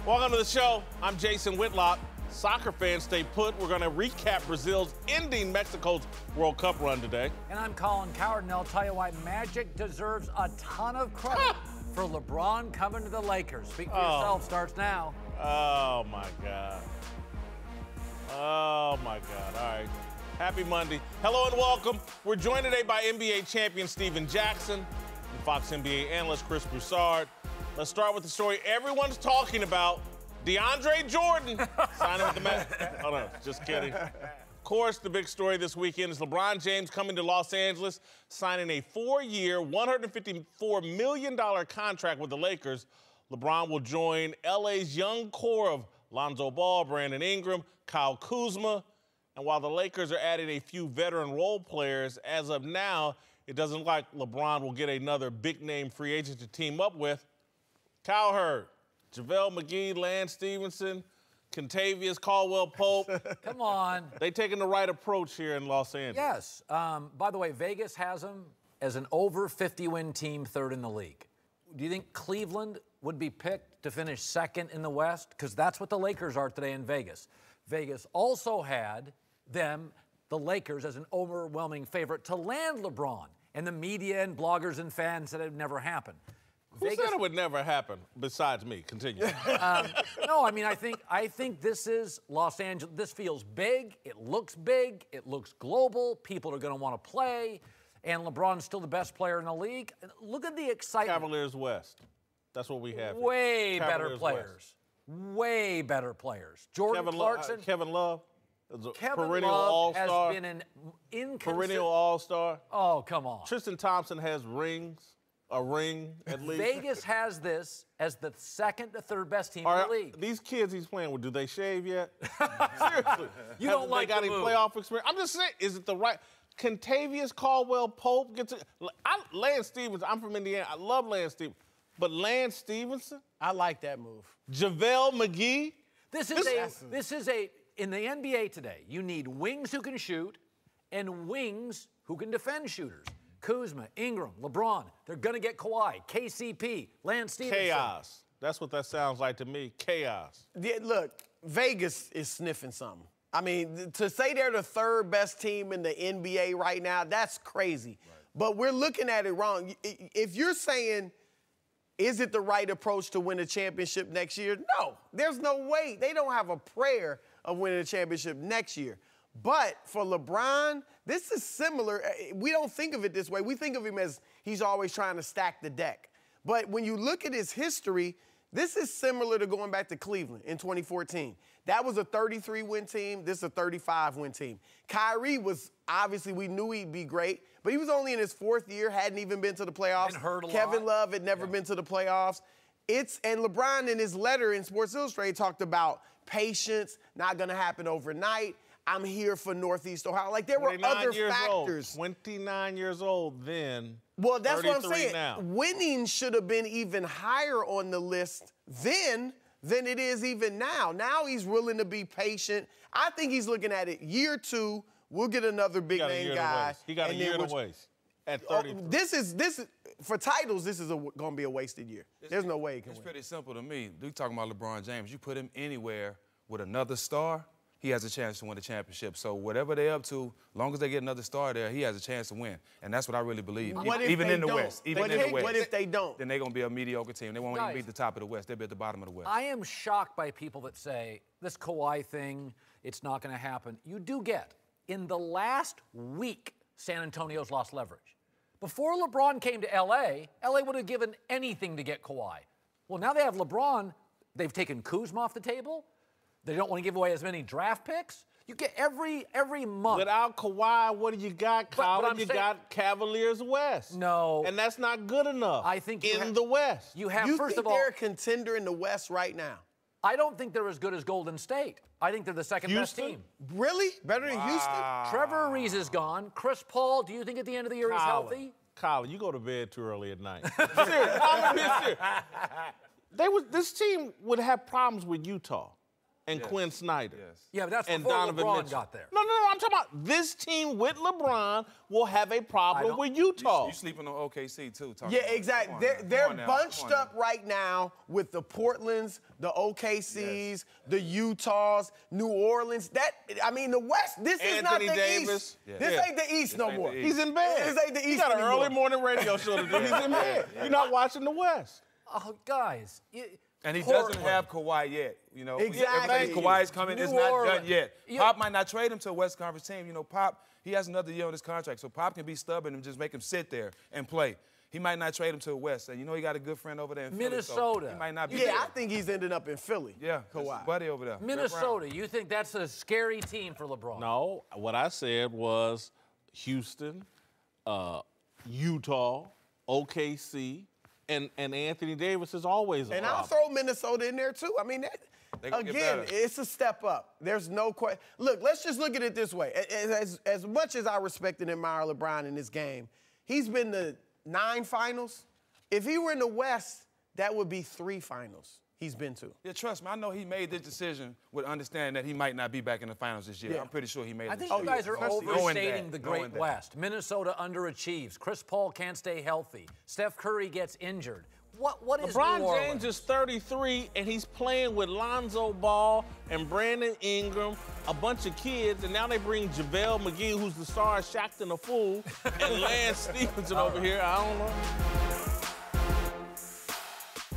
Welcome to the show. I'm Jason Whitlock. Soccer fans, stay put. We're going to recap Brazil's ending Mexico's World Cup run today. And I'm Colin Cowherd, and I'll tell you why Magic deserves a ton of credit for LeBron coming to the Lakers. Speak for yourself starts now. Oh, my God. Oh, my God. All right. Happy Monday. Hello and welcome. We're joined today by NBA champion Steven Jackson and Fox NBA analyst Chris Broussard. Let's start with the story everyone's talking about. DeAndre Jordan signing with the Mets. Oh, no, just kidding. Of course, the big story this weekend is LeBron James coming to Los Angeles, signing a 4-year, $154 million contract with the Lakers. LeBron will join LA's young core of Lonzo Ball, Brandon Ingram, Kyle Kuzma. And while the Lakers are adding a few veteran role players, as of now, it doesn't look like LeBron will get another big-name free agent to team up with. Cowherd, JaVale McGee, Lance Stevenson, Kentavious Caldwell-Pope. Come on. They taking the right approach here in Los Angeles. Yes. By the way, Vegas has them as an over 50-win team, third in the league. Do you think Cleveland would be picked to finish second in the West? Because that's what the Lakers are today in Vegas. Vegas also had them, the Lakers, as an overwhelming favorite to land LeBron. And the media and bloggers and fans said it would never happen. Who said it would never happen besides me? Continue. No, I mean, I think this is Los Angeles. This feels big. It looks big. It looks global. People are going to want to play. And LeBron's still the best player in the league. Look at the excitement. Cavaliers West. That's what we have. Way better players. Way better players. Jordan Clarkson. Kevin Love. Kevin perennial Love all-star. has been an inconsistent. Perennial all-star. Oh, come on. Tristan Thompson has rings. A ring, at least. Vegas has this as the second to third best team in the league. These kids he's playing with, do they shave yet? Seriously. You don't like they got any playoff experience? I'm just saying, is it the right? Kentavious Caldwell-Pope gets it. Lance Stevenson, I'm from Indiana. I love Lance Stevenson. But Lance Stevenson? I like that move. JaVale McGee? This is in the NBA today, you need wings who can shoot and wings who can defend shooters. Kuzma, Ingram, LeBron, they're going to get Kawhi, KCP, Lance Stevenson. Chaos. That's what that sounds like to me, chaos. Yeah, look, Vegas is sniffing something. I mean, to say they're the third best team in the NBA right now, that's crazy. Right. But we're looking at it wrong. If you're saying, is it the right approach to win a championship next year? No, there's no way. They don't have a prayer of winning a championship next year. But for LeBron, this is similar. We don't think of it this way. We think of him as he's always trying to stack the deck. But when you look at his history, this is similar to going back to Cleveland in 2014. That was a 33-win team. This is a 35-win team. Kyrie was, obviously, we knew he'd be great, but he was only in his fourth year, hadn't even been to the playoffs. Kevin Love had never been to the playoffs. And LeBron in his letter in Sports Illustrated talked about patience, not going to happen overnight. I'm here for Northeast Ohio. Like, there were other factors. 29 years old then. Well, that's what I'm saying. Now. Winning should have been even higher on the list then than it is even now. Now he's willing to be patient. I think he's looking at it year 2. We'll get another big-name guy. He got a year to waste at 30. This is for titles, this is going to be a wasted year. There's no way he can win. It's pretty simple to me. We're talking about LeBron James. You put him anywhere with another star, he has a chance to win the championship. So whatever they're up to, as long as they get another star there, he has a chance to win. And that's what I really believe. Even in the West. What if they don't? Then they're going to be a mediocre team. They won't even beat the top of the West. They'll be at the bottom of the West. I am shocked by people that say, this Kawhi thing, it's not going to happen. You do get, in the last week, San Antonio's lost leverage. Before LeBron came to L.A., L.A. would have given anything to get Kawhi. Well, now they have LeBron. They've taken Kuzma off the table. They don't want to give away as many draft picks. You get every month. Without Kawhi, what do you got, Colin? You got Cavaliers West. No. And that's not good enough. I think in the West. You think they're a contender in the West right now? I don't think they're as good as Golden State. I think they're the second best team. Really? Better than Houston? Trevor Ariza is gone. Chris Paul, do you think at the end of the year he's healthy? Colin, you go to bed too early at night. Seriously, I'm being serious. This team would have problems with Utah. and Quinn Snyder. Yes. Yeah, but that's and before Donovan LeBron Mitchell. got there. No, I'm talking about this team with LeBron will have a problem with Utah. You sleeping on OKC, too. Yeah, exactly. They're bunched up right now with the Portlands, the OKCs, the Utahs, New Orleans. The West, this is not the Davis. East. Yeah. This ain't the East no more. He's in bed. This ain't the East He got an anymore. early morning radio show to do. He's in bed. You're not watching the West. Oh, guys. And he Portland. doesn't have Kawhi yet. Exactly. Everything Kawhi's coming, New it's not Orleans. done yet. You- Pop might not trade him to a West Conference team. Pop, he has another year on his contract, so Pop can be stubborn and just make him sit there and play. He might not trade him to a West. And he got a good friend over there in Philly, Minnesota. so he might not be Yeah, there. I think he's ended up in Philly. Yeah, Kawhi. that's his buddy over there. Minnesota, you think that's a scary team for LeBron? No, what I said was Houston, Utah, OKC, and Anthony Davis is always a And problem. I'll throw Minnesota in there, too. They gonna get Again, better. it's a step up. There's no question. Look, let's just look at it this way. As much as I respect and admire LeBron in this game, he's been to 9 finals. If he were in the West, that would be 3 finals he's been to. Yeah, trust me, I know he made this decision with understanding that he might not be back in the finals this year. Yeah. I'm pretty sure he made I it. think Oh, you yeah, guys are especially overstating the knowing Great that. West. Minnesota underachieves. Chris Paul can't stay healthy. Steph Curry gets injured. What is New LeBron Orleans? James is 33, and he's playing with Lonzo Ball and Brandon Ingram, a bunch of kids, and now they bring JaVale McGee, who's the star of Shaqtin' a Fool, and Lance Stevenson over here. I don't know.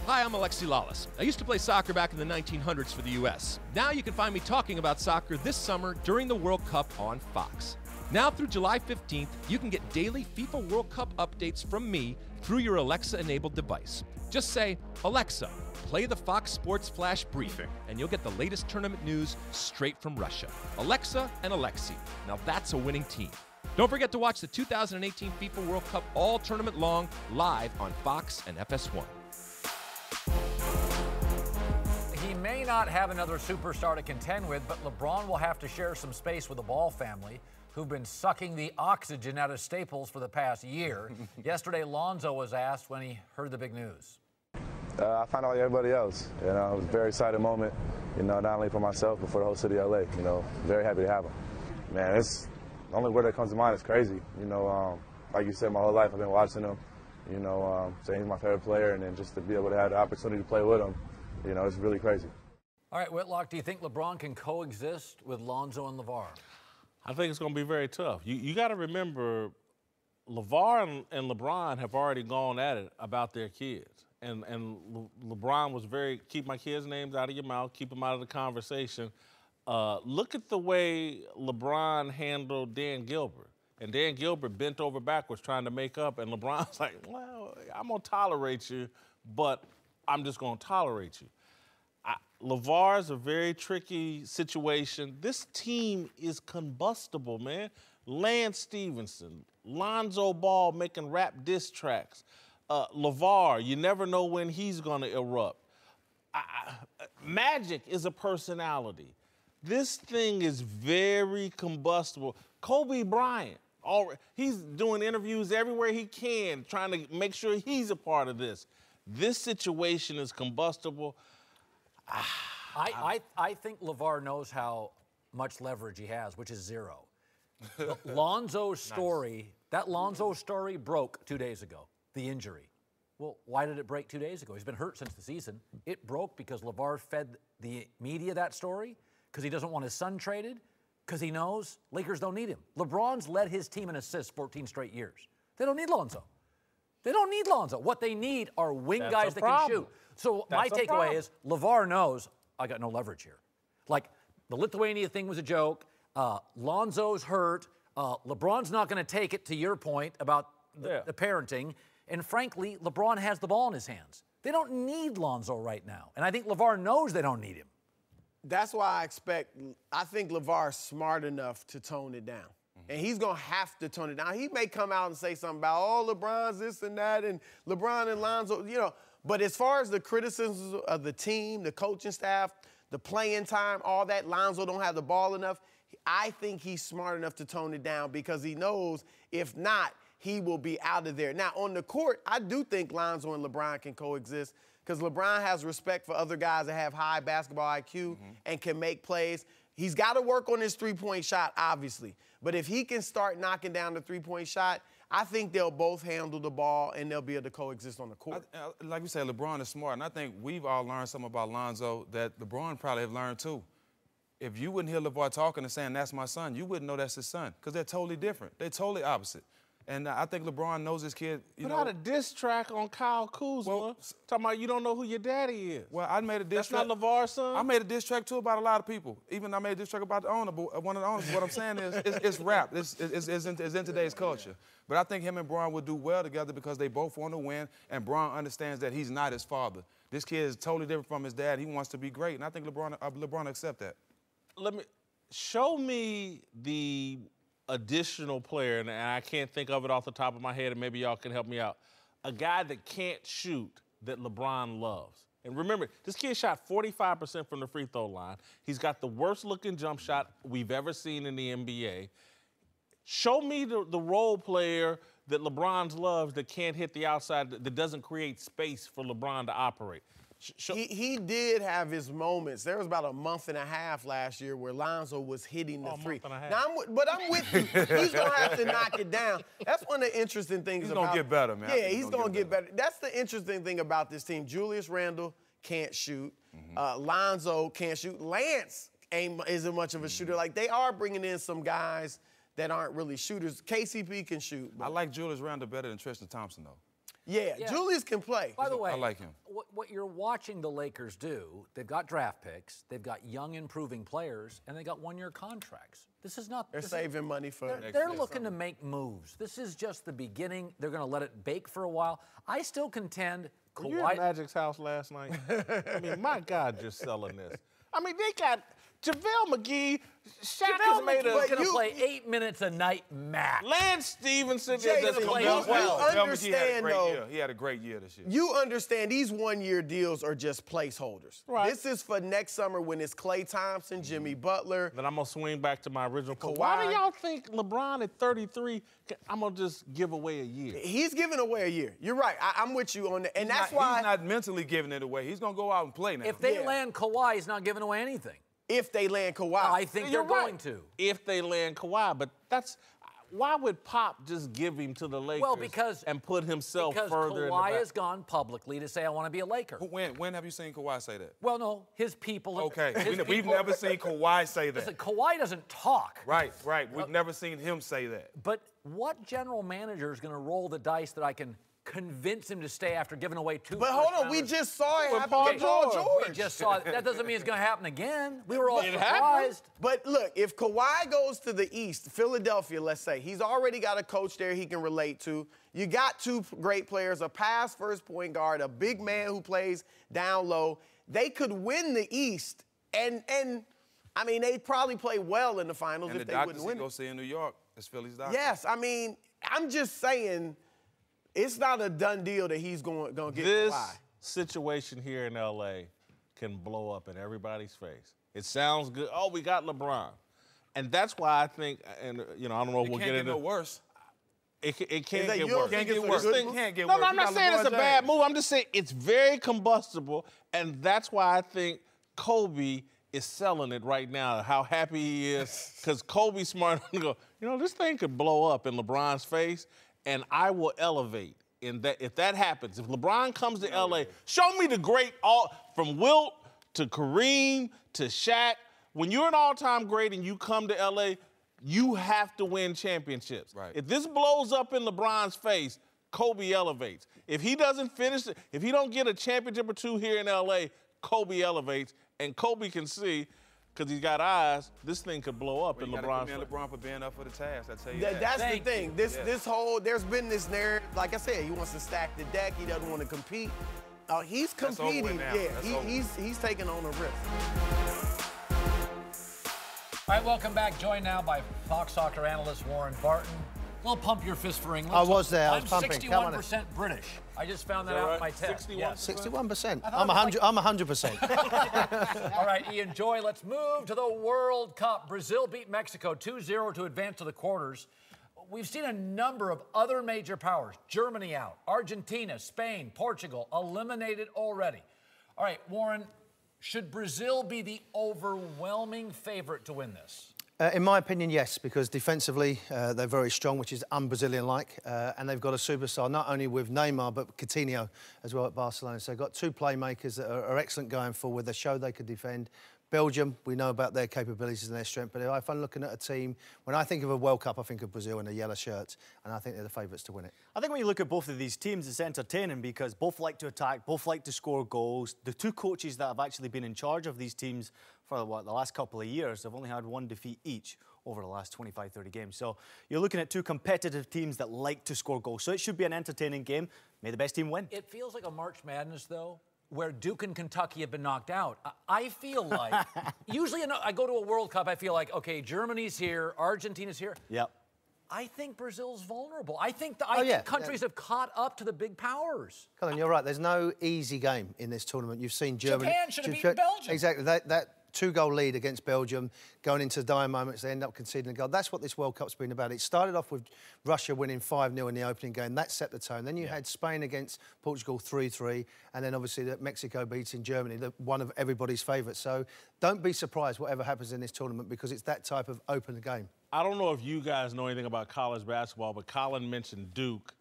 Hi, I'm Alexi Lawless. I used to play soccer back in the 1900s for the U.S. Now you can find me talking about soccer this summer during the World Cup on Fox. Now through July 15th, you can get daily FIFA World Cup updates from me through your Alexa-enabled device. Just say, Alexa, play the Fox Sports Flash Briefing, and you'll get the latest tournament news straight from Russia. Alexa and Alexi. Now that's a winning team. Don't forget to watch the 2018 FIFA World Cup all tournament long live on Fox and FS1. He may not have another superstar to contend with, but LeBron will have to share some space with the Ball family, who've been sucking the oxygen out of Staples for the past year. Yesterday, Lonzo was asked when he heard the big news. I found out like everybody else. It was a very exciting moment, not only for myself, but for the whole city of LA. Very happy to have him. Man, it's the only word that comes to mind is crazy. Like you said, my whole life I've been watching him, saying he's my favorite player, and then just to be able to have the opportunity to play with him, it's really crazy. All right, Whitlock, do you think LeBron can coexist with Lonzo and LeVar? I think it's going to be very tough. You got to remember, LeVar and LeBron have already gone at it about their kids. And LeBron was very, keep my kids' names out of your mouth, keep them out of the conversation. Look at the way LeBron handled Dan Gilbert. And Dan Gilbert bent over backwards trying to make up, and LeBron's like, well, I'm going to tolerate you, but I'm just going to tolerate you. LeVar's a very tricky situation. This team is combustible, man. Lance Stevenson, Lonzo Ball making rap diss tracks. LeVar, you never know when he's going to erupt. Magic is a personality. This thing is very combustible. Kobe Bryant, he's doing interviews everywhere he can, trying to make sure he's a part of this. This situation is combustible. I think LeVar knows how much leverage he has, which is 0. Lonzo's story, that Lonzo story broke 2 days ago, the injury. Well, why did it break 2 days ago? He's been hurt since the season. It broke because LeVar fed the media that story, because he doesn't want his son traded, because he knows Lakers don't need him. LeBron's led his team in assists 14 straight years. They don't need Lonzo. They don't need Lonzo. What they need are wing guys that can shoot. So my takeaway is LeVar knows I got no leverage here. Like, the Lithuania thing was a joke. Lonzo's hurt. LeBron's not going to take it, to your point about the parenting. And frankly, LeBron has the ball in his hands. They don't need Lonzo right now. And I think LeVar knows they don't need him. That's why I think LeVar's smart enough to tone it down. And he's going to have to tone it down. He may come out and say something about, oh, LeBron's this and that, and LeBron and Lonzo, But as far as the criticisms of the team, the coaching staff, the playing time, all that, Lonzo don't have the ball enough, I think he's smart enough to tone it down because he knows if not, he will be out of there. Now, on the court, I do think Lonzo and LeBron can coexist because LeBron has respect for other guys that have high basketball IQ and can make plays. He's got to work on his three-point shot, obviously. But if he can start knocking down the three-point shot, I think they'll both handle the ball and they'll be able to coexist on the court. Like you said, LeBron is smart, and I think we've all learned something about Lonzo that LeBron probably have learned too. If you wouldn't hear LeVar talking and saying, that's my son, you wouldn't know that's his son, because they're totally different. They're totally opposite. And I think LeBron knows his kid. Put out a diss track on Kyle Kuzma, talking about you don't know who your daddy is. Well, I made a diss track. That's not LeVar's son? I made a diss track, too, about a lot of people. Even I made a diss track about the owner, but one of the owners. What I'm saying is, it's rap. It's in today's culture. But I think him and Bron would do well together because they both want to win, and Bron understands that he's not his father. This kid is totally different from his dad. He wants to be great, and I think LeBron accept that. Show me the additional player, and I can't think of it off the top of my head, and maybe y'all can help me out. A guy that can't shoot that LeBron loves. And remember, this kid shot 45% from the free throw line. He's got the worst-looking jump shot we've ever seen in the NBA. Show me the role player that LeBron loves that can't hit the outside, that doesn't create space for LeBron to operate. He did have his moments. There was about a month and a half last year where Lonzo was hitting the three. Now, I'm with you. He's going to have to knock it down. That's one of the interesting things he's about He's going to get better, man. Yeah, he's going to get better. That's the interesting thing about this team. Julius Randle can't shoot. Lonzo can't shoot. Lance isn't much of a shooter. Like, they are bringing in some guys that aren't really shooters. KCP can shoot. I like Julius Randle better than Tristan Thompson, though. Yeah, Julius can play. By the way, I like him. What you're watching the Lakers do, they've got draft picks, they've got young, improving players, and they got one-year contracts. This is not. They're saving money for. They're looking to make moves. This is just the beginning. They're going to let it bake for a while. I still contend. Were you at Magic's house last night? I mean, my God, you're selling this. I mean, they got JaVale McGee. Shaq has made going to play 8 minutes a night max. Lance Stevenson doesn't play well. You understand, though. He had a great year this year. You understand these one-year deals are just placeholders. Right. This is for next summer when it's Klay Thompson, Jimmy Butler. Then I'm going to swing back to my original point. Kawhi. Why do y'all think LeBron at 33, I'm going to just give away a year? He's giving away a year. You're right. I'm with you on that. And that's why. He's not mentally giving it away. He's going to go out and play now. If they land Kawhi, he's not giving away anything. If they land Kawhi. I think they're going to. If they land Kawhi, but that's why would Pop just give him to the Lakers and put himself further in the back? Kawhi has gone publicly to say, I want to be a Laker. When have you seen Kawhi say that? Well, no, his people. Okay, we've never seen Kawhi say that. Listen, Kawhi doesn't talk. Right. We've never seen him say that. But what general manager is going to roll the dice that I can convince him to stay after giving away 2 But hold on, we just saw it happen with Paul George. We just saw it. That doesn't mean it's going to happen again. We were all surprised. But look, if Kawhi goes to the East, Philadelphia, let's say, he's already got a coach there he can relate to. You got 2 great players, a pass-first point guard, a big man who plays down low. They could win the East, and I mean, they'd probably play well in the finals if they wouldn't win. Go see in New York. It's Philly's doctor. Yes, I mean, I'm just saying, it's not a done deal that he's going to get This Kawhi. situation here in L.A. can blow up in everybody's face. It sounds good. Oh, we got LeBron. And that's why I think, and, you know, I don't know if we'll get into it. It can't get no worse. It can't get worse. It can't get worse. It can't get worse. No, I'm not saying it's a bad move. I'm just saying it's very combustible, and that's why I think Kobe is selling it right now, how happy he is, because Kobe's smart enough to go, you know, this thing could blow up in LeBron's face, and I will elevate. If that happens, if LeBron comes to L.A., show me the great, from Wilt to Kareem to Shaq. When you're an all-time great and you come to L.A., you have to win championships. Right. If this blows up in LeBron's face, Kobe elevates. If he doesn't finish it, if he don't get a championship or 2 here in L.A., Kobe elevates, and Kobe can see, because he's got eyes, this thing could blow up in LeBron's face. LeBron for being up for the task, I tell you that. That's the thing. There's been this narrative, like I said, he wants to stack the deck, he doesn't want to compete. He's competing, he's taking on a risk. All right, welcome back. Joined now by Fox Soccer analyst Warren Barton. Well, pump your fist for England. I was there. I was I'm pumping. 61% British. I just found that out in my test. 61%? Yeah. 61%. I'm 100. I'm 100%. All right, Ian Joy, let's move to the World Cup. Brazil beat Mexico 2-0 to advance to the quarters. we've seen a number of other major powers. Germany out, Argentina, Spain, Portugal, eliminated already. All right, Warren, should Brazil be the overwhelming favorite to win this? In my opinion, yes, because defensively they're very strong, which is un-Brazilian-like, and they've got a superstar, not only with Neymar, but Coutinho as well at Barcelona. So they've got two playmakers that are excellent going forward. They show they could defend. Belgium, we know about their capabilities and their strength, but if I'm looking at a team, when I think of a World Cup, I think of Brazil in the yellow shirts, and I think they're the favourites to win it. I think when you look at both of these teams, it's entertaining because both like to attack, both like to score goals. The two coaches that have actually been in charge of these teams for the last couple of years have only had one defeat each over the last 25, 30 games. So you're looking at two competitive teams that like to score goals. So it should be an entertaining game. May the best team win. It feels like a March Madness, though, where Duke and Kentucky have been knocked out. I feel like, usually I go to a World Cup, I feel like, okay, Germany's here, Argentina's here. Yep. I think Brazil's vulnerable. I think countries have caught up to the big powers. Colin, you're right. There's no easy game in this tournament. You've seen Germany. Japan should have beaten Belgium. Exactly. That two-goal lead against Belgium, going into dire moments, they end up conceding a goal. That's what this World Cup's been about. It started off with Russia winning 5-0 in the opening game. That set the tone. Then you had Spain against Portugal 3-3, and then obviously Mexico beating Germany, one of everybody's favourites. So don't be surprised whatever happens in this tournament because it's that type of open game. I don't know if you guys know anything about college basketball, but Colin mentioned Duke,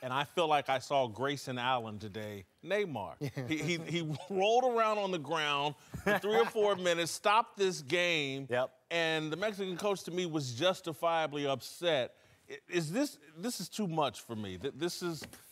and I feel like I saw Grayson Allen today. Neymar. He rolled around on the ground for 3 or 4 minutes, stopped this game, and the Mexican coach to me was justifiably upset. This is too much for me.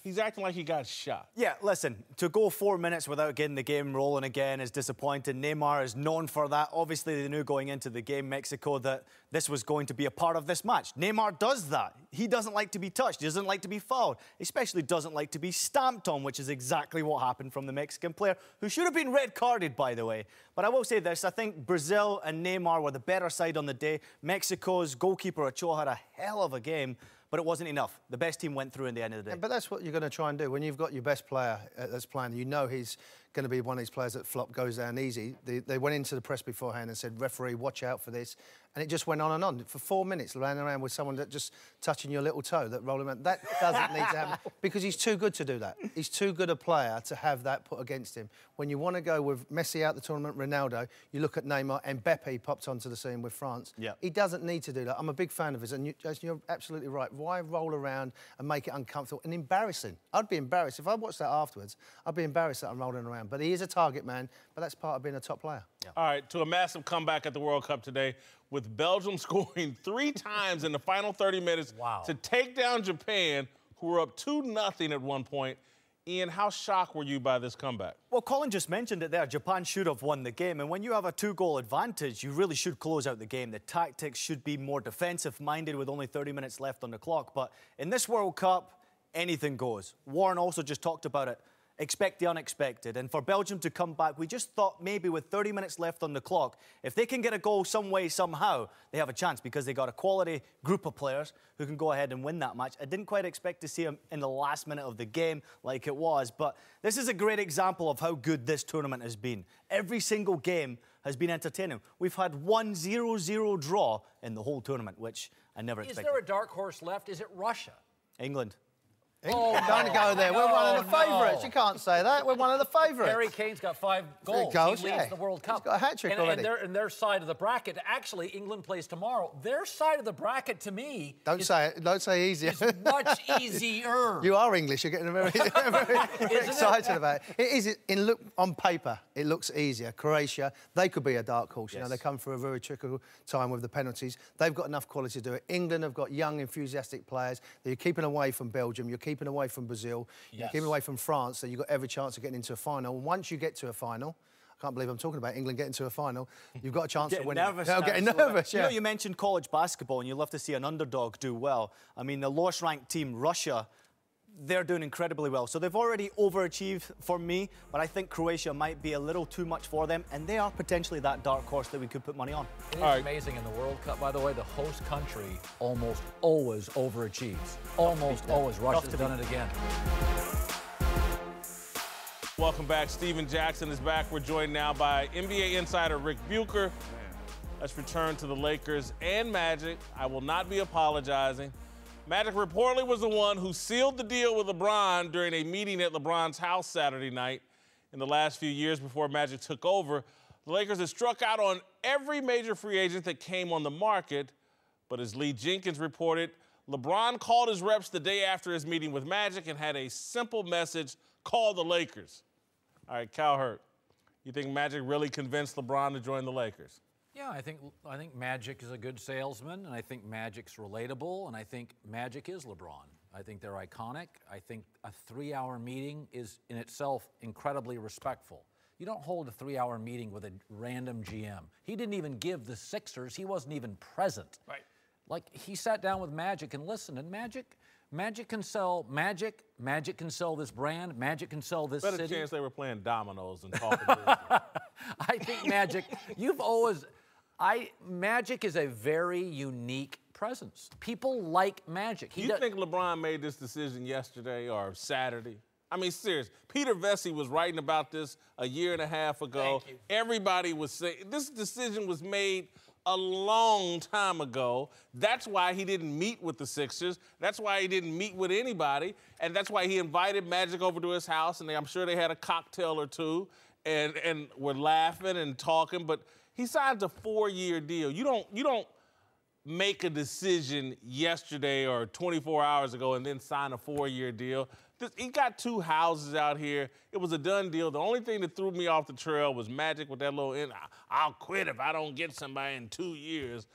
He's acting like he got shot. Yeah, listen, to go 4 minutes without getting the game rolling again is disappointing. Neymar is known for that. Obviously, they knew going into the game, Mexico, that this was going to be a part of this match. Neymar does that. He doesn't like to be touched. He doesn't like to be fouled. Especially doesn't like to be stamped on, which is exactly what happened from the Mexican player, who should have been red carded, by the way. But I will say this, I think Brazil and Neymar were the better side on the day. Mexico's goalkeeper Ochoa had a hell of a game, but it wasn't enough. The best team went through in the end of the day. Yeah, but that's what you're going to try and do. When you've got your best player that's playing, you know he's going to be one of these players that flop goes down easy. They went into the press beforehand and said, referee, watch out for this. And it just went on and on. For 4 minutes, running around with someone that just touching your little toe, that rolling around. That doesn't need to happen because he's too good to do that. He's too good a player to have that put against him. When you want to go with Messi out the tournament, Ronaldo, you look at Neymar, and Mbappe popped onto the scene with France. Yep. He doesn't need to do that. I'm a big fan of his, and you're absolutely right. Why roll around and make it uncomfortable and embarrassing? I'd be embarrassed. If I watched that afterwards, I'd be embarrassed that I'm rolling around. But he is a target man, but that's part of being a top player. Yeah. All right, to a massive comeback at the World Cup today, with Belgium scoring 3 times in the final 30 minutes to take down Japan, who were up 2-0 at one point. Ian, how shocked were you by this comeback? Well, Colin just mentioned it there. Japan should have won the game. And when you have a 2-goal advantage, you really should close out the game. The tactics should be more defensive-minded with only 30 minutes left on the clock. But in this World Cup, anything goes. Warren also just talked about it. Expect the unexpected. And for Belgium to come back, we just thought maybe with 30 minutes left on the clock, if they can get a goal some way, somehow, they have a chance because they got a quality group of players who can go ahead and win that match. I didn't quite expect to see them in the last minute of the game like it was, but this is a great example of how good this tournament has been. Every single game has been entertaining. We've had 1 0-0 draw in the whole tournament, which I never expected. Is there a dark horse left? Is it Russia? England. Oh, don't go there. We're one of the favourites. You can't say that. We're one of the favourites. Harry Kane's got 5 goals. He leads the World Cup. He's got a hat-trick already. And their side of the bracket, actually, England plays tomorrow. Their side of the bracket, to me, Don't say easier. It's much easier. You are English. You're getting very excited about it. It is. On paper, it looks easier. Croatia, they could be a dark horse. You know, they come through a very tricky time with the penalties. They've got enough quality to do it. England have got young, enthusiastic players. You're keeping away from Belgium. You're keeping away from Brazil, you're keeping away from France, so you've got every chance of getting into a final. And once you get to a final, I can't believe I'm talking about England getting to a final, you've got a chance to win it. Getting nervous, You know, you mentioned college basketball, and you love to see an underdog do well. I mean, the lowest-ranked team, Russia, they're doing incredibly well. So they've already overachieved for me, but I think Croatia might be a little too much for them, and they are potentially that dark horse that we could put money on. It is amazing in the World Cup, by the way, the host country almost always overachieves. Almost always. Russia's done it again. Welcome back. Steven Jackson is back. We're joined now by NBA insider Rick Bucher. Let's return to the Lakers and Magic. I will not be apologizing. Magic reportedly was the one who sealed the deal with LeBron during a meeting at LeBron's house Saturday night. In the last few years before Magic took over, the Lakers had struck out on every major free agent that came on the market. But as Lee Jenkins reported, LeBron called his reps the day after his meeting with Magic and had a simple message: call the Lakers. All right, Cowherd, you think Magic really convinced LeBron to join the Lakers? Yeah, I think Magic is a good salesman, and I think Magic's relatable, and I think Magic is LeBron. I think they're iconic. I think a 3-hour meeting is in itself incredibly respectful. You don't hold a 3-hour meeting with a random GM. He didn't even give the Sixers, he wasn't even present. Right. Like, he sat down with Magic and listened, and Magic can sell Magic can sell this brand, Magic can sell this Better city. chance they were playing dominoes and talking business. I think Magic, Magic is a very unique presence. People like Magic. Do you think LeBron made this decision yesterday or Saturday? I mean, serious. Peter Vesey was writing about this a year and a half ago. Thank you. Everybody was saying this decision was made a long time ago. That's why he didn't meet with the Sixers. That's why he didn't meet with anybody. And that's why he invited Magic over to his house, and I'm sure they had a cocktail or two and were laughing and talking. But he signed a 4-year deal. You don't make a decision yesterday or 24 hours ago and then sign a 4-year deal. He got 2 houses out here. It was a done deal. The only thing that threw me off the trail was Magic with that little, I'll quit if I don't get somebody in 2 years.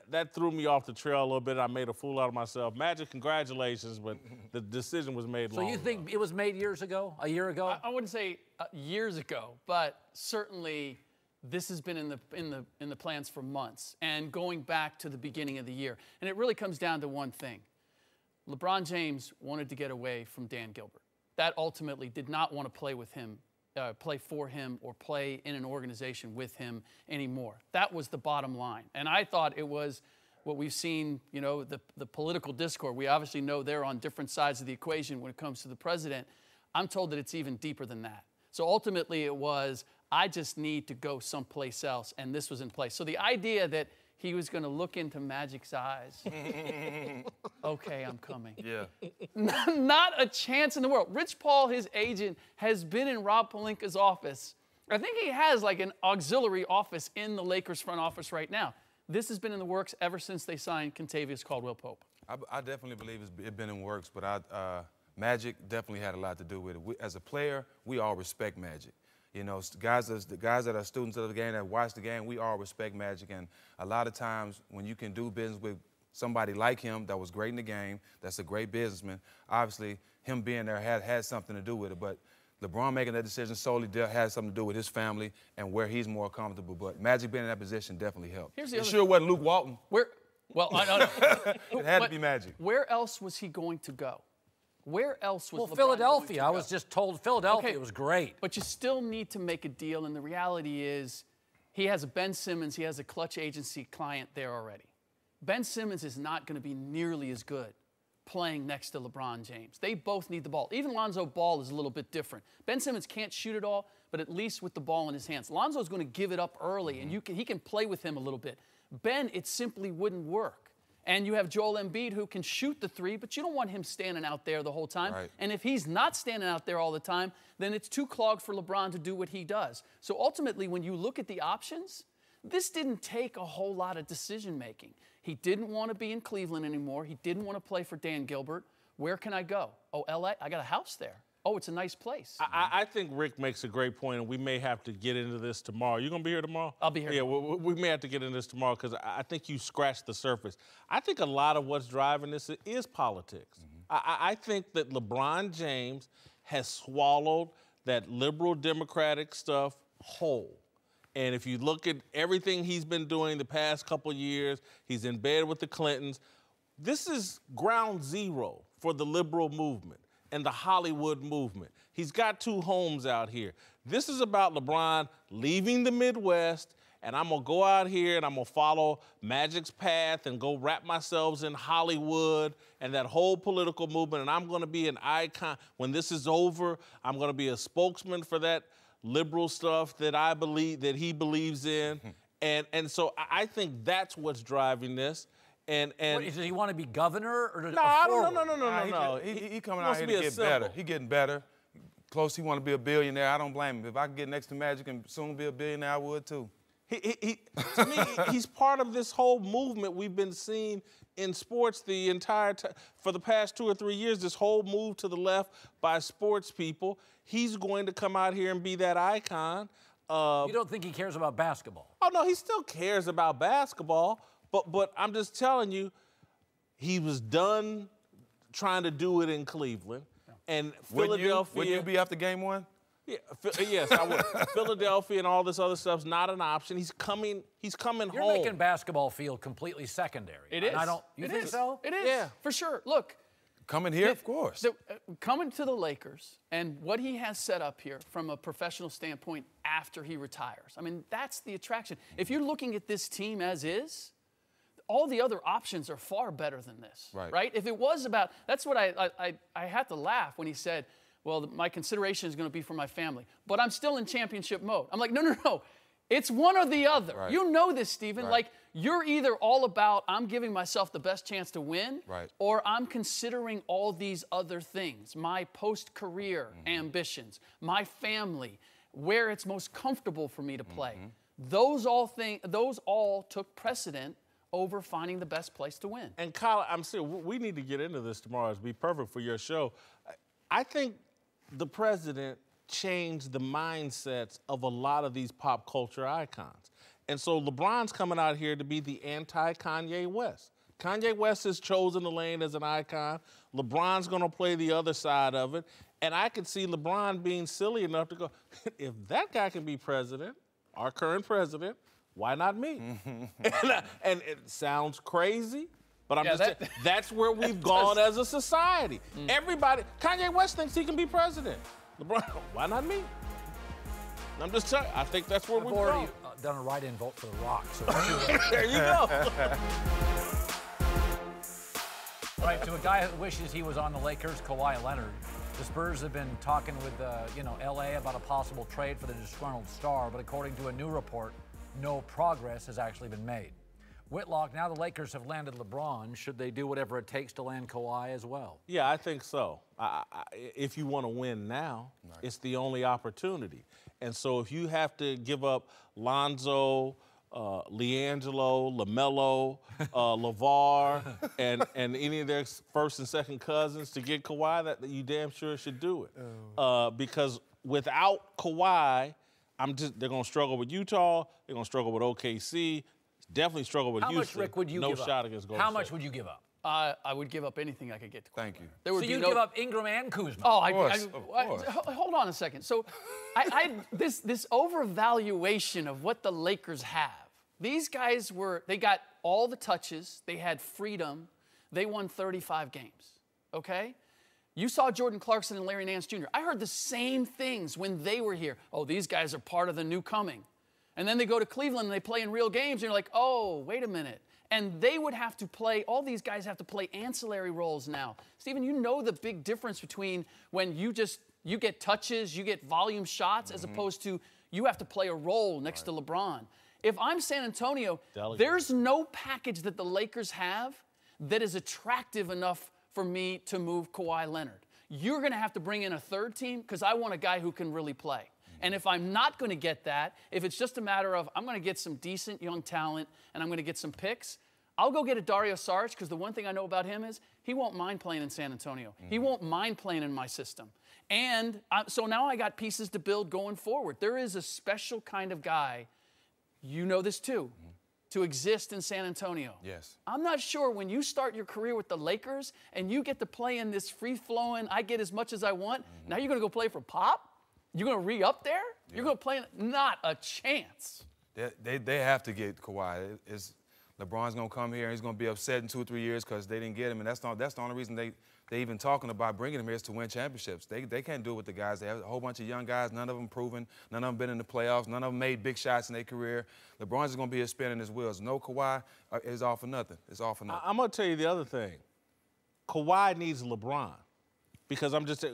That threw me off the trail a little bit. I made a fool out of myself. Magic, congratulations, but the decision was made long ago. So you think it was made years ago, a year ago? I wouldn't say years ago, but certainly this has been in the plans for months and going back to the beginning of the year. And it really comes down to one thing. LeBron James wanted to get away from Dan Gilbert. That ultimately did not want to play with him, play for him, or play in an organization with him anymore. That was the bottom line. And I thought it was what we've seen, you know, the political discord. We obviously know they're on different sides of the equation when it comes to the president. I'm told that it's even deeper than that. So ultimately it was, I just need to go someplace else, and this was in place. So the idea that he was going to look into Magic's eyes. Okay, I'm coming. Yeah. Not a chance in the world. Rich Paul, his agent, has been in Rob Pelinka's office. I think he has like an auxiliary office in the Lakers front office right now. This has been in the works ever since they signed Kentavious Caldwell-Pope. I definitely believe it's been in works, but Magic definitely had a lot to do with it. As a player, we all respect Magic. You know, the guys that are students of the game, that watch the game, we all respect Magic. And a lot of times when you can do business with somebody like him that was great in the game, that's a great businessman, obviously him being there had something to do with it. But LeBron making that decision solely has something to do with his family and where he's more comfortable. But Magic being in that position definitely helped. It sure wasn't Luke Walton. Well, I don't know. It had to be Magic. Where else was he going to go? Where else was LeBron Philadelphia. going to go? I was just told Philadelphia was great. But you still need to make a deal, and the reality is he has a Ben Simmons, he has a clutch agency client there already. Ben Simmons is not going to be nearly as good playing next to LeBron James. They both need the ball. Even Lonzo Ball is a little bit different. Ben Simmons can't shoot it all, but at least with the ball in his hands. Lonzo's going to give it up early, and he can play with him a little bit. Ben, it simply wouldn't work. And you have Joel Embiid who can shoot the 3, but you don't want him standing out there the whole time. Right. And if he's not standing out there all the time, then it's too clogged for LeBron to do what he does. So ultimately, when you look at the options, this didn't take a whole lot of decision making. He didn't want to be in Cleveland anymore. He didn't want to play for Dan Gilbert. Where can I go? Oh, LA? I got a house there. Oh, it's a nice place. I think Rick makes a great point, and we may have to get into this tomorrow. You gonna be here tomorrow? I'll be here. Yeah, we may have to get into this tomorrow because I think you scratched the surface. I think a lot of what's driving this is politics. I think that LeBron James has swallowed that liberal Democratic stuff whole. And if you look at everything he's been doing the past couple of years, he's in bed with the Clintons. This is ground zero for the liberal movement and the Hollywood movement. He's got 2 homes out here. This is about LeBron leaving the Midwest, and I'm gonna go out here and I'm gonna follow Magic's path and go wrap myself in Hollywood and that whole political movement, and I'm gonna be an icon. When this is over, I'm gonna be a spokesman for that liberal stuff that I believe, that he believes in. And so I think that's what's driving this. And What, does he want to be governor or no, I don't, no. He coming out here to get better. He getting better. Close, he want to be a billionaire. I don't blame him. If I could get next to Magic and soon be a billionaire, I would too. To me, he's part of this whole movement we've been seeing in sports the entire time. For the past 2 or 3 years, this whole move to the left by sports people. He's going to come out here and be that icon. You don't think he cares about basketball? Oh, no, he still cares about basketball. But I'm just telling you, he was done trying to do it in Cleveland. And Philadelphia. Wouldn't you be after game one? Yeah, yes, I would. Philadelphia and all this other stuff's not an option. He's coming home. You're making basketball feel completely secondary. It is. You think so? It is. Yeah. For sure. Look. Coming here, of course. Coming to the Lakers and what he has set up here from a professional standpoint after he retires. I mean, that's the attraction. If you're looking at this team as is, all the other options are far better than this. Right? If it was about, that's what I had to laugh when he said, well, my consideration is going to be for my family, but I'm still in championship mode. I'm like, no. It's one or the other. Right. You know this, Stephen. Right. Like, you're either all about, I'm giving myself the best chance to win, right, or I'm considering all these other things, my post-career ambitions, my family, where it's most comfortable for me to play. Those all took precedent over finding the best place to win. And Kyle, I'm serious, we need to get into this tomorrow. It'd be perfect for your show. I think the president changed the mindsets of a lot of these pop culture icons. And so LeBron's coming out here to be the anti-Kanye West. Kanye West has chosen the lane as an icon. LeBron's going to play the other side of it. And I could see LeBron being silly enough to go, if that guy can be president, our current president, why not me? And it sounds crazy, but I'm just saying, that's where we've gone as a society. Everybody, Kanye West thinks he can be president. LeBron, why not me? I'm just telling you, I think that's where we've already done a write-in vote for The Rock. So there you go. All right, to a guy who wishes he was on the Lakers, Kawhi Leonard. The Spurs have been talking with, L.A. about a possible trade for the disgruntled star, but according to a new report, no progress has actually been made. Whitlock, now the Lakers have landed LeBron. Should they do whatever it takes to land Kawhi as well? Yeah, I think so. If you want to win now, it's the only opportunity. And so if you have to give up Lonzo, LiAngelo, LaMelo, LeVar, and any of their first and second cousins to get Kawhi, that you damn sure should do it. Because without Kawhi, they're going to struggle with Utah. They're going to struggle with OKC. Definitely struggle with Houston. How much, Rick, would you give up? No shot against Golden State. How much would you give up? I would give up anything I could get to Kawhi. Thank you. There would so be you'd give up Ingram and Kuzma? Oh, of course. Hold on a second. So this overvaluation of what the Lakers have. These guys they got all the touches. They had freedom. They won 35 games, okay? You saw Jordan Clarkson and Larry Nance Jr. I heard the same things when they were here. Oh, these guys are part of the new coming. And then they go to Cleveland and they play in real games, and you're like, oh, wait a minute. And they would have to play, all these guys have to play ancillary roles now. Stephen, you know the big difference between when you get touches, you get volume shots, as opposed to you have to play a role next to LeBron. If I'm San Antonio, there's no package that the Lakers have that is attractive enough for me to move Kawhi Leonard. You're going to have to bring in a third team because I want a guy who can really play. And if I'm not going to get that, if it's just a matter of I'm going to get some decent young talent and I'm going to get some picks, I'll go get a Dario Saric because the one thing I know about him is he won't mind playing in San Antonio. He won't mind playing in my system. And so now I got pieces to build going forward. There is a special kind of guy, you know this too, to exist in San Antonio. Yes. I'm not sure when you start your career with the Lakers and you get to play in this free-flowing, I get as much as I want, now you're going to go play for Pop? You're going to re-up there? Yeah. You're going to play? Not a chance. They have to get Kawhi. LeBron's going to come here and he's going to be upset in 2 or 3 years because they didn't get him. And that's the only reason they even talking about bringing him here is to win championships. They can't do it with the guys. They have a whole bunch of young guys, none of them proven, none of them been in the playoffs, none of them made big shots in their career. LeBron's is going to be here spinning his wheels. No Kawhi is all for nothing. It's all for nothing. I'm going to tell you the other thing. Kawhi needs LeBron because I'm just...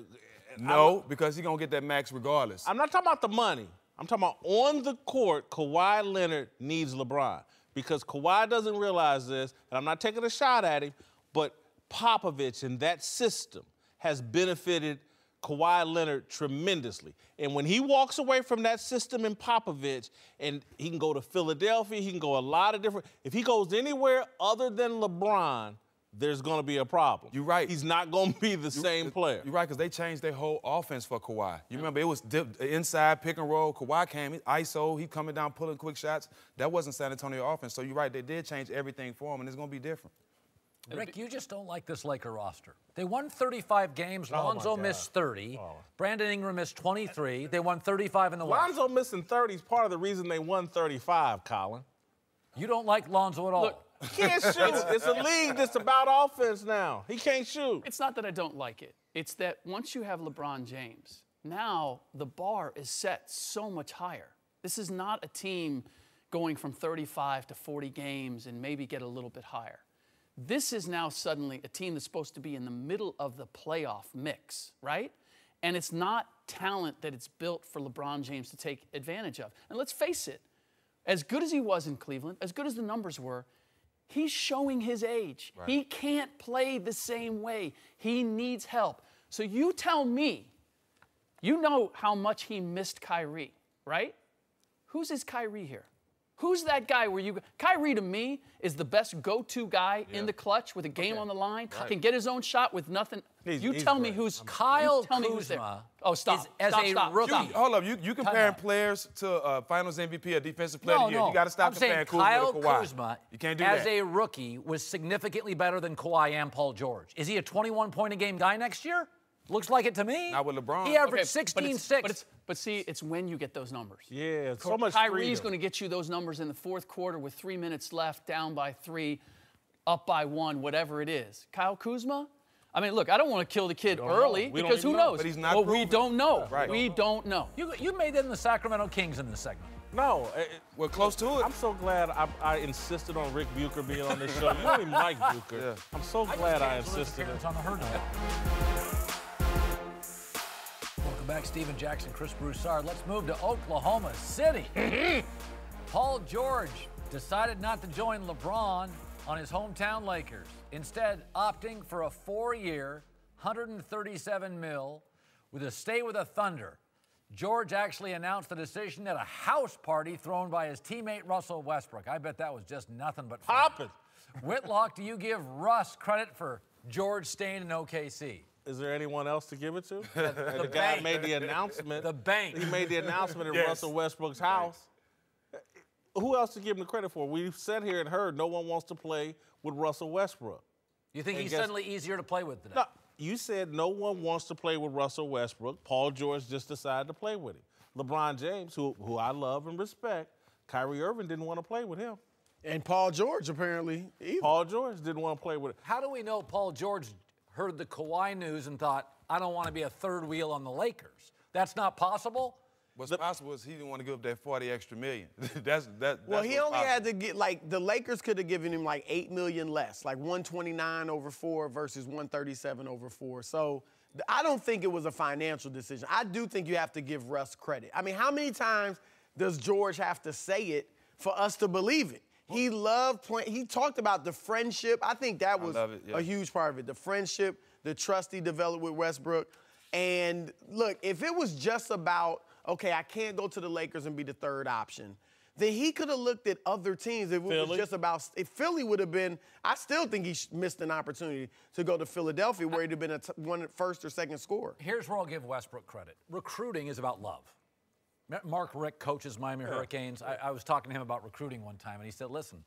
No, because he's going to get that max regardless. I'm not talking about the money. I'm talking about on the court, Kawhi Leonard needs LeBron. because Kawhi doesn't realize this, and I'm not taking a shot at him, but Popovich and that system has benefited Kawhi Leonard tremendously. And when he walks away from that system in Popovich, and he can go to Philadelphia, he can go a lot of different, if he goes anywhere other than LeBron, there's going to be a problem. You're right. He's not going to be the same player. You're right, because they changed their whole offense for Kawhi. You remember, it was inside pick and roll. Kawhi came, ISO, he coming down, pulling quick shots. That wasn't San Antonio offense. So you're right, they did change everything for him, and it's going to be different. Rick, you just don't like this Laker roster. They won 35 games. Lonzo missed 30. Brandon Ingram missed 23. They won 35 in the West. Lonzo missing 30 is part of the reason they won 35, Colin. You don't like Lonzo at all. Look, he can't shoot. It's a league that's about offense now. He can't shoot. it's not that I don't like it. It's that once you have LeBron James, now the bar is set so much higher. This is not a team going from 35 to 40 games and maybe get a little bit higher. This is now suddenly a team that's supposed to be in the middle of the playoff mix, right? And it's not talent that it's built for LeBron James to take advantage of. And let's face it, as good as he was in Cleveland, as good as the numbers were, he's showing his age. Right. He can't play the same way. He needs help. So you tell me, you know how much he missed Kyrie, right? Who's his Kyrie here? Who's that guy where Kyrie to me is the best go-to guy in the clutch with a game on the line, can get his own shot with nothing. He's tell me who's Kyle tell me Kuzma. who's there. Oh, stop. As a rookie. Hold up, you comparing players to Finals MVP or Defensive Player of the Year. You got to stop comparing Kuzma Kyle to Kawhi. Kuzma, you can't do as that. a rookie, was significantly better than Kawhi and Paul George. Is he a 21-point-a-game guy next year? Looks like it to me. Not with LeBron. He averaged 16-6. But see, it's when you get those numbers. Yeah, so much Kyrie's going to get you those numbers in the fourth quarter with 3 minutes left, down by 3, up by 1, whatever it is. Kyle Kuzma? I mean, look, I don't want to kill the kid early because who knows? But he's not we don't know. Right. We don't know. You made them the Sacramento Kings in this segment. No. We're close to it. I'm so glad I insisted on Rick Bucher being on this show. You don't even like Bucher. Yeah. I'm so glad I insisted. On the herd. Welcome back, Steven Jackson, Chris Broussard. Let's move to Oklahoma City. Paul George decided not to join LeBron on his hometown Lakers, instead opting for a 4-year, $137 million with a stay with the Thunder. George actually announced the decision at a house party thrown by his teammate Russell Westbrook. I bet that was just nothing but fun. Poppin'. Whitlock, do you give Russ credit for George staying in OKC? Is there anyone else to give it to? The guy made the announcement. The bank. He made the announcement at Russell Westbrook's house. Who else to give him the credit for? We've sat here and heard no one wants to play with Russell Westbrook. You think he's suddenly easier to play with today? No, you said no one wants to play with Russell Westbrook. Paul George just decided to play with him. LeBron James, who I love and respect, Kyrie Irving didn't want to play with him. And Paul George, apparently, either. Paul George didn't want to play with him. How do we know Paul George heard the Kawhi news and thought, I don't want to be a third wheel on the Lakers? That's not possible? What's possible is he didn't want to give up that 40 extra million. Well, he only had to get, like, the Lakers could have given him like $8 million less, like 129 over 4 versus 137 over 4. So I don't think it was a financial decision. I do think you have to give Russ credit. I mean, how many times does George have to say it for us to believe it? He loved playing. He talked about the friendship. I think that was a huge part of it. The friendship, the trust he developed with Westbrook. And look, if it was just about, okay, I can't go to the Lakers and be the third option, then he could have looked at other teams. If it was just about, if Philly would have been, I still think he missed an opportunity to go to Philadelphia where he'd have been one first or second scorer. Here's where I'll give Westbrook credit. Recruiting is about love. Mark Rick coaches Miami Hurricanes. I was talking to him about recruiting one time, and he said, listen,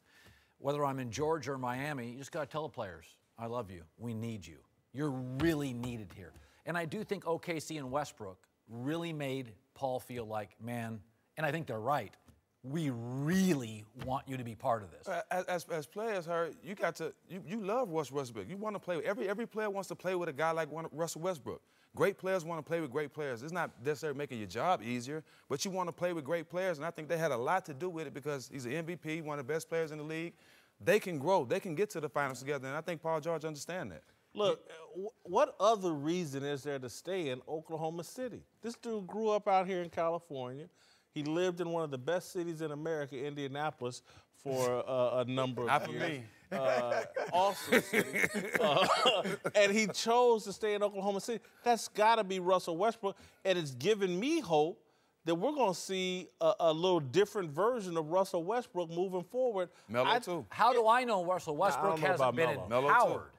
whether I'm in Georgia or Miami, you just got to tell the players, I love you. We need you. You're really needed here. And I do think OKC and Westbrook really made Paul feel like, man, and I think they're right, we really want you to be part of this. As players, you got to, you love Russell Westbrook. You want to play with, every player wants to play with a guy like Russell Westbrook. Great players want to play with great players. It's not necessarily making your job easier, but you want to play with great players, and I think they had a lot to do with it because he's an MVP, one of the best players in the league. They can grow. They can get to the finals together, and I think Paul George understands that. Look, what other reason is there to stay in Oklahoma City? This dude grew up out here in California. He lived in one of the best cities in America, Indianapolis, for a number of years. Awesome city. And he chose to stay in Oklahoma City. That's got to be Russell Westbrook, and it's given me hope that we're going to see a little different version of Russell Westbrook moving forward. Melo, too. How do I know Russell Westbrook hasn't been empowered?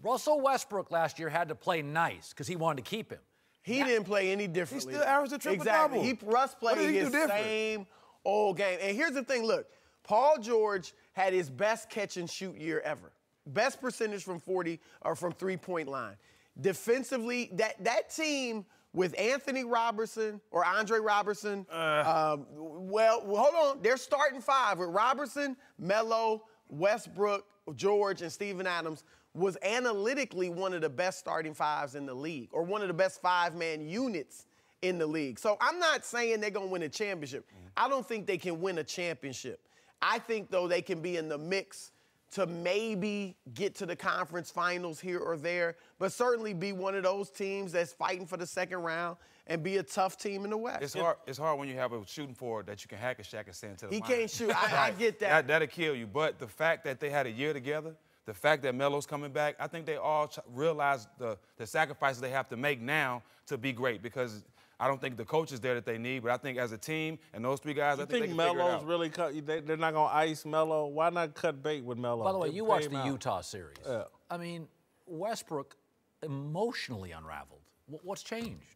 Russell Westbrook last year had to play nice because he wanted to keep him. He didn't play any differently. He still averaged a triple-double. Exactly. Russ played his same old game. And here's the thing, look, Paul George had his best catch-and-shoot year ever. Best percentage from 40 or from three-point line. Defensively, that team with Anthony Robertson or Andre Robertson, well, hold on. They're starting five with Robertson, Melo, Westbrook, George, and Steven Adams was analytically one of the best starting fives in the league or one of the best five-man units in the league. So I'm not saying they're going to win a championship. I don't think they can win a championship. I think, though, they can be in the mix to maybe get to the conference finals here or there, but certainly be one of those teams that's fighting for the second round and be a tough team in the West. It's hard when you have a shooting forward that you can hack a shack and send to the line. He can't shoot. I get that. That'll kill you. But the fact that they had a year together, the fact that Melo's coming back, I think they all realize the sacrifices they have to make now to be great, because I don't think the coach is there that they need, but I think as a team and those three guys, I think they can figure it out. Melo's really they're not going to ice Melo? Why not cut bait with Melo? By the way, you watched the Utah series. Yeah. I mean, Westbrook emotionally unraveled. What's changed?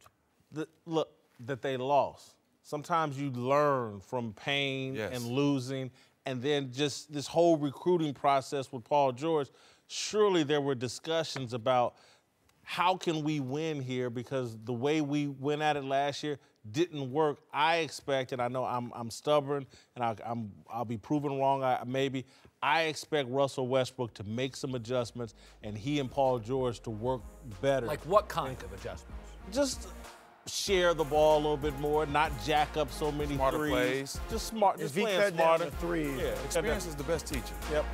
Look, that they lost. Sometimes you learn from pain and losing, and then just this whole recruiting process with Paul George. Surely there were discussions about how can we win here, because the way we went at it last year didn't work. I expect, and I know I'm stubborn, and I'll be proven wrong. I expect Russell Westbrook to make some adjustments, and he and Paul George to work better. Like what kind of adjustments? Just share the ball a little bit more, not jack up so many Smarter threes. plays. Just playing smarter. Yeah, experience is the best teacher. Yep.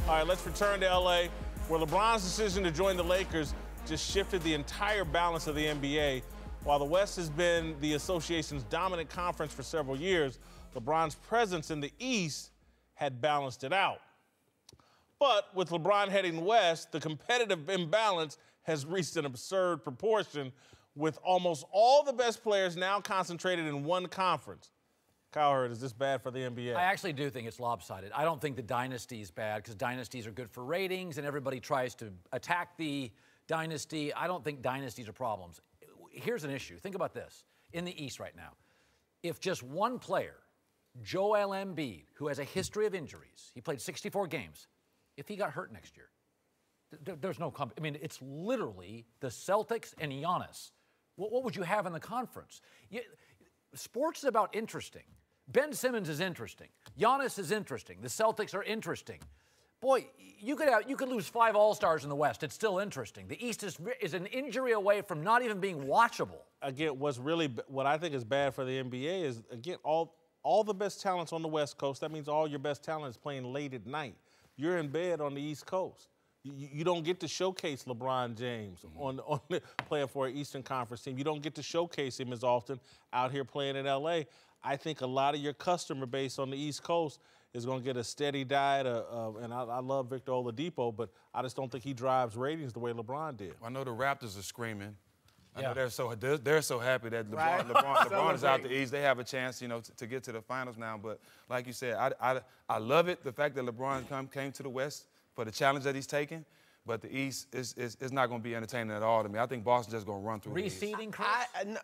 All right, let's return to L.A., where LeBron's decision to join the Lakers just shifted the entire balance of the NBA. While the West has been the association's dominant conference for several years, LeBron's presence in the East had balanced it out. But with LeBron heading west, the competitive imbalance has reached an absurd proportion, with almost all the best players now concentrated in one conference. Cowherd, is this bad for the NBA? I actually do think it's lopsided. I don't think the dynasty is bad, because dynasties are good for ratings and everybody tries to attack the dynasty. I don't think dynasties are problems. Here's an issue. Think about this. In the East right now, if just one player, Joel Embiid, who has a history of injuries, he played 64 games, if he got hurt next year, there's no I mean, it's literally the Celtics and Giannis. What would you have in the conference? Sports is about interesting. Ben Simmons is interesting. Giannis is interesting. The Celtics are interesting. Boy, you could lose 5 All-Stars in the West. It's still interesting. The East is an injury away from not even being watchable. Again, what I think is bad for the NBA is, again, all the best talent's on the West Coast. That means all your best talent is playing late at night. You're in bed on the East Coast. You don't get to showcase LeBron James on playing for an Eastern Conference team. You don't get to showcase him as often out here playing in L.A. I think a lot of your customer base on the East Coast is going to get a steady diet and I love Victor Oladipo, but I just don't think he drives ratings the way LeBron did. I know the Raptors are screaming. I know they're so happy that LeBron is out the East. They have a chance, to get to the finals now. But like you said, I love it, the fact that LeBron came to the West for the challenge that he's taking. But the East is not going to be entertaining at all to me. I think Boston's just going to run through the East. Reseeding, Chris?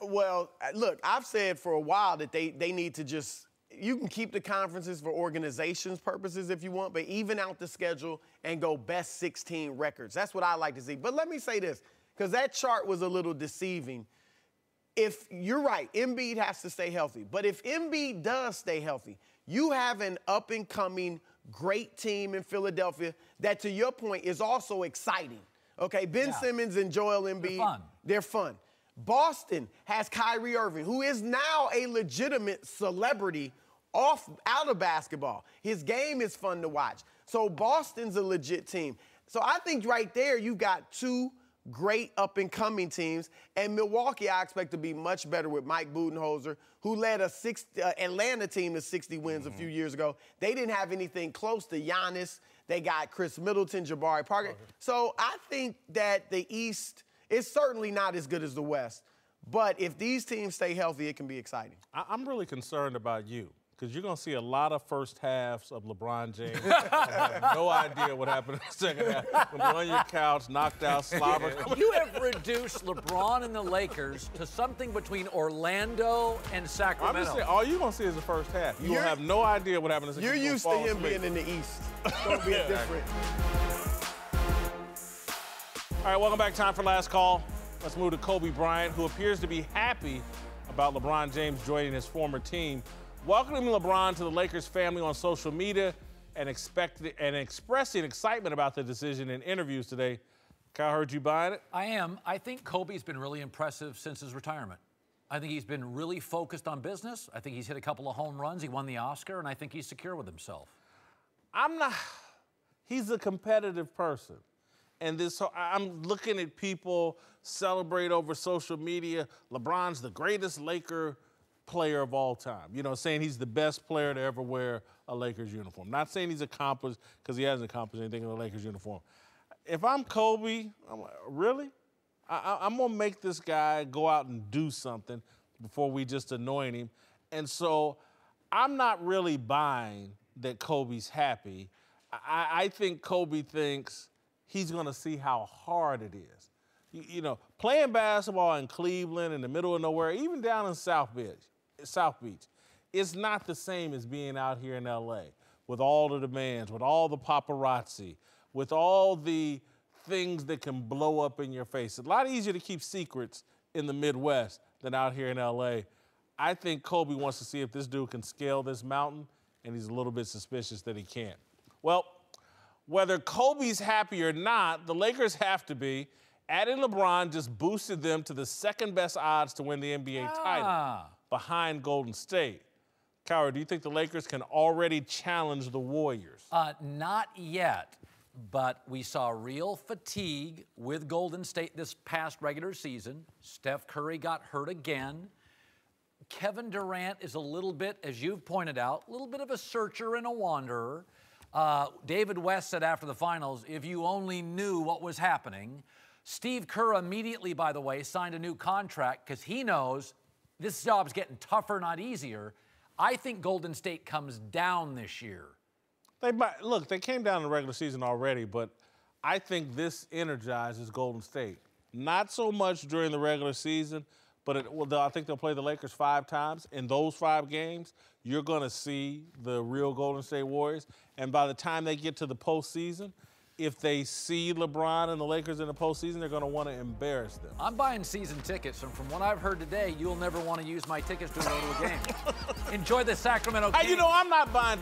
Well, look, I've said for a while that they need to just – you can keep the conferences for organizations purposes if you want, but even out the schedule and go best 16 records. That's what I like to see. But let me say this, because that chart was a little deceiving. If you're right, Embiid has to stay healthy. But if Embiid does stay healthy, you have an up-and-coming great team in Philadelphia that, to your point, is also exciting. Okay, Ben Simmons and Joel Embiid. They're fun. Boston has Kyrie Irving, who is now a legitimate celebrity out of basketball. His game is fun to watch. So Boston's a legit team. So I think right there you've got 2 great up-and-coming teams. And Milwaukee, I expect to be much better with Mike Budenholzer, who led a Atlanta team to 60 wins a few years ago. They didn't have anything close to Giannis. They got Chris Middleton, Jabari Parker. So I think that the East is certainly not as good as the West. But if these teams stay healthy, it can be exciting. I'm really concerned about you, because you're going to see a lot of first halves of LeBron James. I have no idea what happened in the second half. When you're on your couch, knocked out, slobbered. You have reduced LeBron and the Lakers to something between Orlando and Sacramento. I'm just saying, all you're going to see is the first half. You'll have no idea what happened in the second half. You're used to him being in the East. Don't be different. All right, welcome back. Time for last call. Let's move to Kobe Bryant, who appears to be happy about LeBron James joining his former team. Welcoming LeBron to the Lakers family on social media and expressing excitement about the decision in interviews today. Cowherd, you buying it? I am. I think Kobe's been really impressive since his retirement. I think he's been really focused on business. I think he's hit a couple of home runs. He won the Oscar, and I think he's secure with himself. He's a competitive person. And I'm looking at people celebrate over social media. LeBron's the greatest Laker player of all time. You know, saying he's the best player to ever wear a Lakers uniform. Not saying he's accomplished, because he hasn't accomplished anything in the Lakers uniform. If I'm Kobe, I'm like, really? I'm going to make this guy go out and do something before we just anoint him. And so I'm not really buying that Kobe's happy. I think Kobe thinks he's going to see how hard it is. You know, playing basketball in Cleveland, in the middle of nowhere, even down in South Beach, it's not the same as being out here in L.A. with all the demands, with all the paparazzi, with all the things that can blow up in your face. It's a lot easier to keep secrets in the Midwest than out here in L.A. I think Kobe wants to see if this dude can scale this mountain, and he's a little bit suspicious that he can't. Well, whether Kobe's happy or not, the Lakers have to be. Adding LeBron just boosted them to the second best odds to win the NBA title, behind Golden State. Cowherd, do you think the Lakers can already challenge the Warriors? Not yet, but we saw real fatigue with Golden State this past regular season. Steph Curry got hurt again. Kevin Durant is a little bit, as you've pointed out, a little bit of a searcher and a wanderer. David West said after the finals, if you only knew what was happening. Steve Kerr immediately, by the way, signed a new contract because he knows this job's getting tougher, not easier. I think Golden State comes down this year. Look, they came down in the regular season already, but I think this energizes Golden State. Not so much during the regular season, but I think they'll play the Lakers 5 times. In those 5 games, you're going to see the real Golden State Warriors. And by the time they get to the postseason, if they see LeBron and the Lakers in the postseason, they're going to want to embarrass them. I'm buying season tickets, and from what I've heard today, you'll never want to use my tickets to go to a game. Enjoy the Sacramento Kings. Hey, you know, I'm not buying.